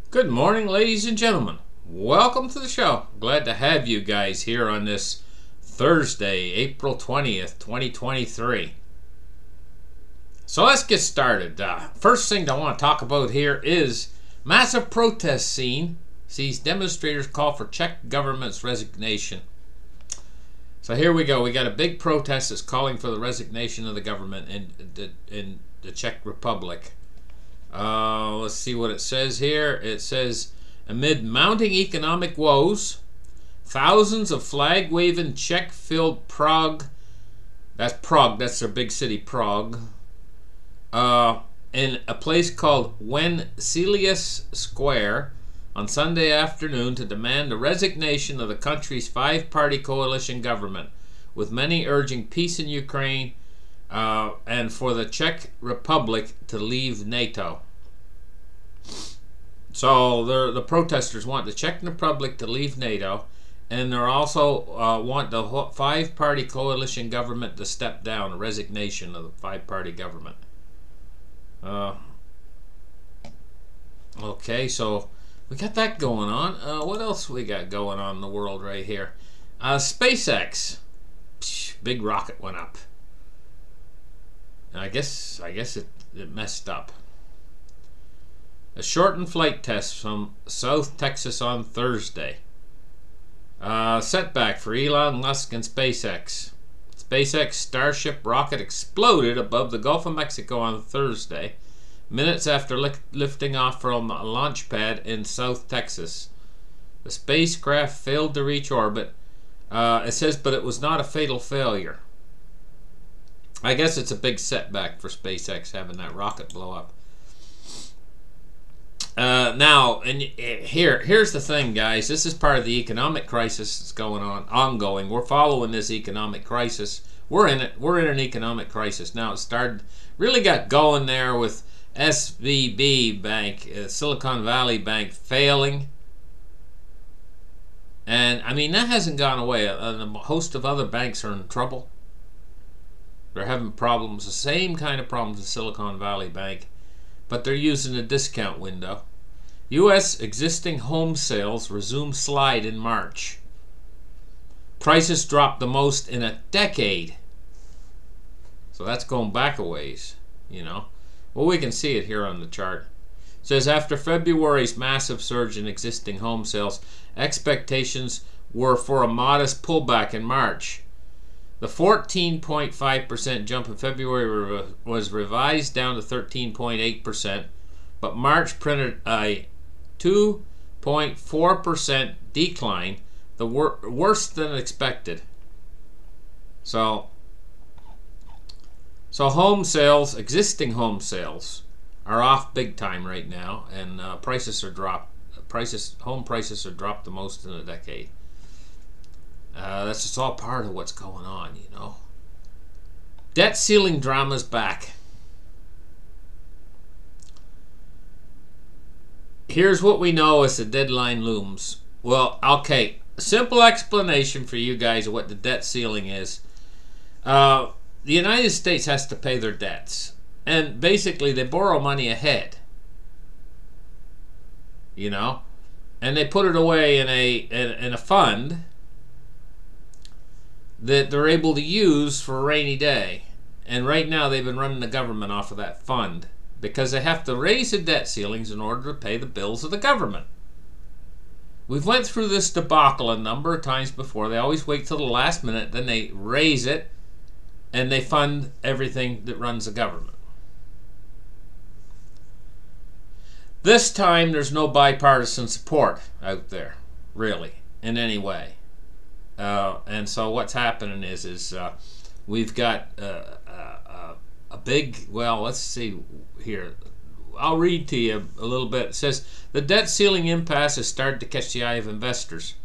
Good morning, ladies and gentlemen. Welcome to the show. Glad to have you guys here on this Thursday, April 20th, 2023. So let's get started. First thing I want to talk about here is massive protest scene sees demonstrators call for Czech government's resignation. So here we go. We got a big protest that's calling for the resignation of the government in the Czech Republic. Let's see what it says here. It says, amid mounting economic woes, thousands of flag-waving Czech-filled Prague, that's their big city, Prague, in a place called Wenceslas Square on Sunday afternoon to demand the resignation of the country's five-party coalition government, with many urging peace in Ukraine and for the Czech Republic to leave NATO. So the protesters want the Czech Republic to leave NATO, and they also want the five-party coalition government to step down, a resignation of the five-party government. Okay, so we got that going on. What else we got going on in the world right here? SpaceX, big rocket went up. And I guess it messed up. A shortened flight test from South Texas on Thursday. Setback for Elon Musk and SpaceX. SpaceX Starship rocket exploded above the Gulf of Mexico on Thursday, minutes after lifting off from a launch pad in South Texas. The spacecraft failed to reach orbit. It says, but it was not a fatal failure. I guess it's a big setback for SpaceX having that rocket blow up. Now, and here's the thing, guys. This is part of the economic crisis that's ongoing. We're following this economic crisis. We're in it. We're in an economic crisis now. It really got going there with SVB Bank, Silicon Valley Bank, failing. And I mean, that hasn't gone away. A host of other banks are in trouble. They're having problems, the same kind of problems as Silicon Valley Bank, but they're using a discount window. U.S. existing home sales resume slide in March. Prices dropped the most in a decade. So that's going back a ways, you know. Well, we can see it here on the chart. It says, after February's massive surge in existing home sales, expectations were for a modest pullback in March. The 14.5% jump in February was revised down to 13.8%, but March printed a 2.4% decline, the worse than expected. So home sales, existing home sales, are off big time right now, and prices are dropped. Home prices are dropped the most in a decade. That's just all part of what's going on, you know. Debt ceiling drama's back. Here's what we know as the deadline looms. Well, okay, a simple explanation for you guys of what the debt ceiling is. The United States has to pay their debts, and basically they borrow money ahead, you know, and they put it away in a fund that they're able to use for a rainy day. And right now they've been running the government off of that fund because they have to raise the debt ceilings in order to pay the bills of the government. We've went through this debacle a number of times before. They always wait till the last minute, then they raise it, and they fund everything that runs the government. This time there's no bipartisan support out there, really, in any way. And so what's happening is we've got a big, well, let's see here. I'll read to you a little bit. It says, the debt ceiling impasse has started to catch the eye of investors.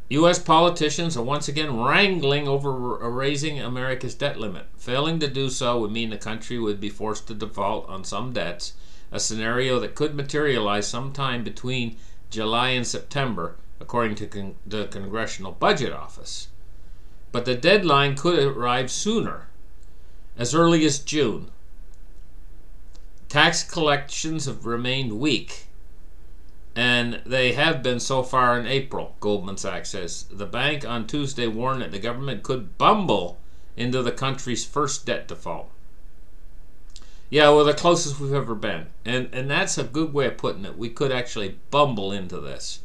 U.S. politicians are once again wrangling over raising America's debt limit. Failing to do so would mean the country would be forced to default on some debts, a scenario that could materialize sometime between July and September, according to the Congressional Budget Office. But the deadline could arrive sooner, as early as June. Tax collections have remained weak, and they have been so far in April, Goldman Sachs says. The bank on Tuesday warned that the government could bumble into the country's first debt default. Yeah, well, the closest we've ever been. And that's a good way of putting it. We could actually bumble into this,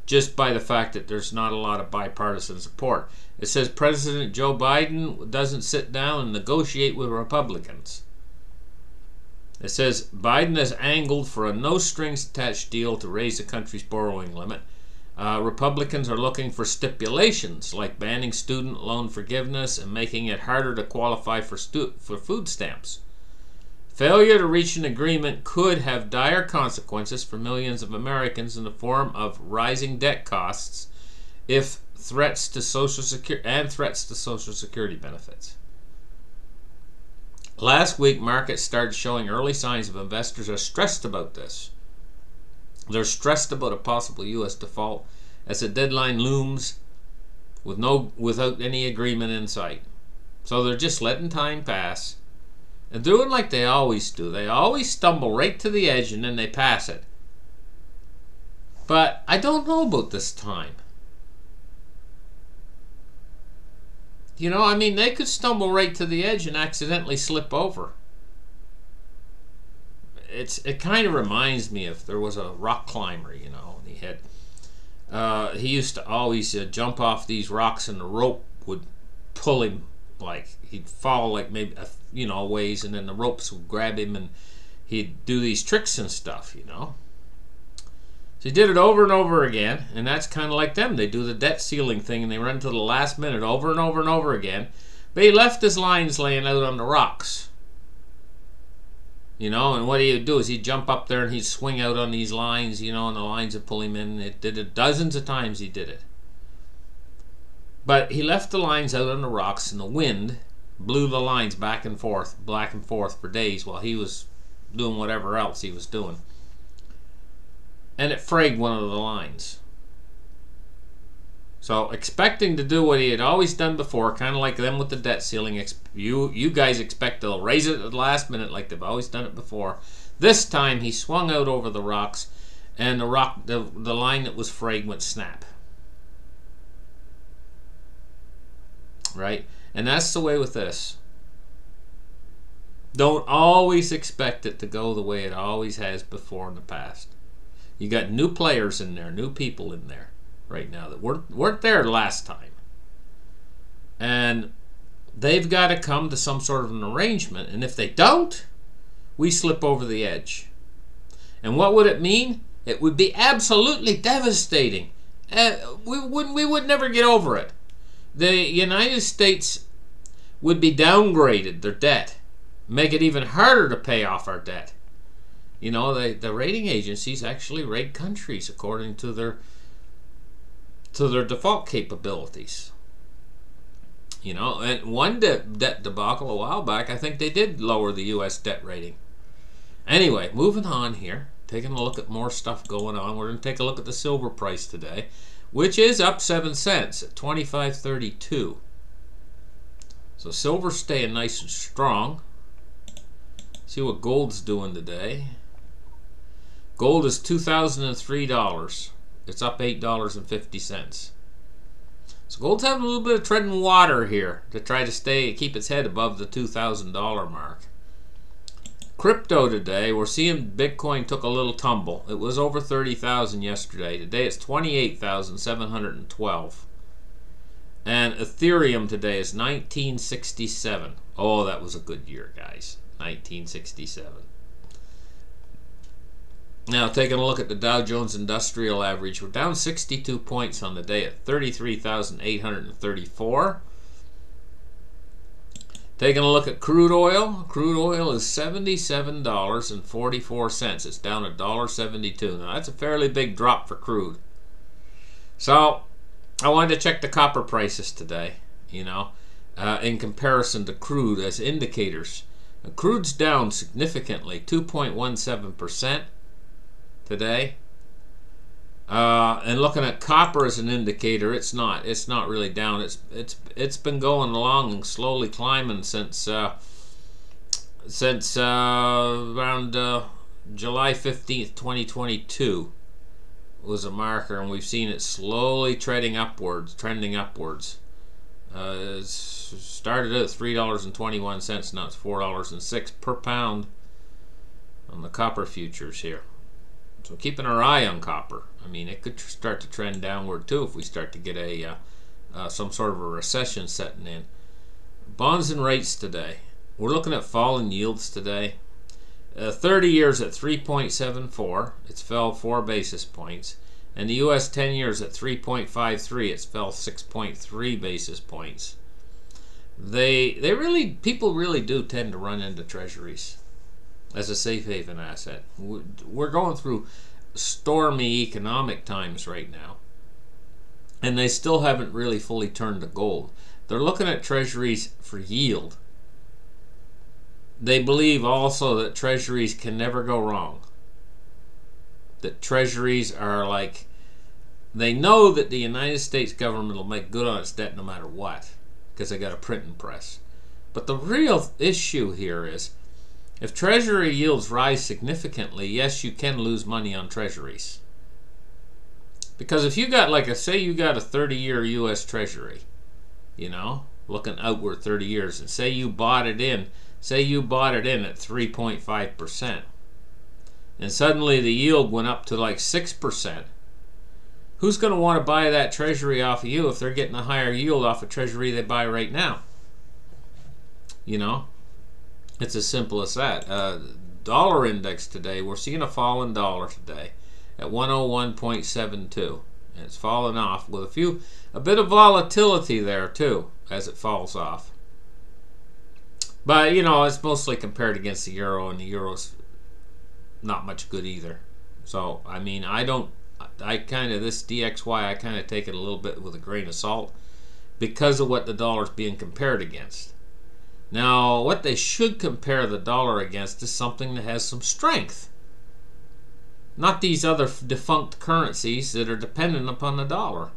just by the fact that there's not a lot of bipartisan support. It says President Joe Biden doesn't sit down and negotiate with Republicans. It says Biden has angled for a no-strings-attached deal to raise the country's borrowing limit. Republicans are looking for stipulations like banning student loan forgiveness and making it harder to qualify for food stamps. Failure to reach an agreement could have dire consequences for millions of Americans in the form of rising debt costs if threats to Social Security benefits. Last week, markets started showing early signs of investors are stressed about this. They're stressed about a possible U.S. default as the deadline looms without any agreement in sight. So they're just letting time pass and doing like they always do. They always stumble right to the edge and then they pass it. But I don't know about this time. You know, I mean, they could stumble right to the edge and accidentally slip over. It kind of reminds me if there was a rock climber, you know, and he used to always jump off these rocks and the rope would pull him, like he'd fall like maybe a ways, and then the ropes would grab him and he'd do these tricks and stuff, you know. So he did it over and over again, and that's kind of like them. They do the debt ceiling thing, and they run to the last minute over and over and over again. But he left his lines laying out on the rocks. You know, and what he would do is he'd jump up there and he'd swing out on these lines, you know, and the lines would pull him in. It did it dozens of times, he did it. But he left the lines out on the rocks, and the wind blew the lines back and forth for days while he was doing whatever else he was doing. And it fragged one of the lines. So expecting to do what he had always done before, kind of like them with the debt ceiling, you guys expect they'll raise it at the last minute like they've always done it before. This time he swung out over the rocks, and the line that was fragged went snap. Right? And that's the way with this. Don't always expect it to go the way it always has before in the past. You got new players in there, new people in there right now that weren't there last time. And they've got to come to some sort of an arrangement. And if they don't, we slip over the edge. And what would it mean? It would be absolutely devastating. We would never get over it. The United States would be downgraded, their debt. Make it even harder to pay off our debt. You know, the rating agencies actually rate countries according to their default capabilities. You know, and one debt debacle a while back, I think they did lower the U.S. debt rating. Anyway, moving on here, taking a look at more stuff going on. We're going to take a look at the silver price today, which is up 7 cents at $25.32. So silver's staying nice and strong. See what gold's doing today. Gold is $2,003. It's up $8.50. So gold's having a little bit of treading water here to try to keep its head above the $2,000 mark. Crypto today, we're seeing Bitcoin took a little tumble. It was over 30,000 yesterday. Today it's 28,712. And Ethereum today is 1967. Oh, that was a good year, guys. 1967. Now, taking a look at the Dow Jones Industrial Average, we're down 62 points on the day at 33,834. Taking a look at crude oil. Crude oil is $77.44. It's down $1.72. Now, that's a fairly big drop for crude. So, I wanted to check the copper prices today, you know, in comparison to crude as indicators. Now, crude's down significantly, 2.17%. today. And looking at copper as an indicator, it's not really down. It's been going along and slowly climbing since since around July 15th, 2022 was a marker, and we've seen it slowly trending upwards. It started at $3.21, now it's $4.06 per pound on the copper futures here. So keeping our eye on copper. I mean, it could start to trend downward too if we start to get a some sort of a recession setting in. Bonds and rates today. We're looking at falling yields today. 30 years at 3.74. It's fell 4 basis points. And the U.S. 10 years at 3.53. It's fell 6.3 basis points. People really do tend to run into treasuries as a safe haven asset. We're going through stormy economic times right now, and they still haven't really fully turned to gold. They're looking at treasuries for yield. They believe also that treasuries can never go wrong. That treasuries are like, they know that the United States government will make good on its debt no matter what, because they got a printing press. But the real issue here is, if treasury yields rise significantly, yes, you can lose money on treasuries. Because if you got, like, say you got a 30-year U.S. treasury, you know, looking outward 30 years, and say you bought it in at 3.5%, and suddenly the yield went up to like 6%, who's going to want to buy that treasury off of you if they're getting a higher yield off a treasury they buy right now? You know, it's as simple as that. Dollar index today, we're seeing a fall in dollar today at 101.72. And it's fallen off with a bit of volatility there too as it falls off. But, you know, it's mostly compared against the euro, and the euro's not much good either. So, I mean, this DXY, I kind of take it a little bit with a grain of salt because of what the dollar's being compared against. Now, what they should compare the dollar against is something that has some strength. Not these other defunct currencies that are dependent upon the dollar.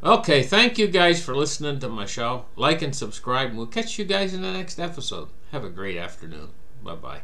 Okay, thank you guys for listening to my show. Like and subscribe, and we'll catch you guys in the next episode. Have a great afternoon. Bye-bye.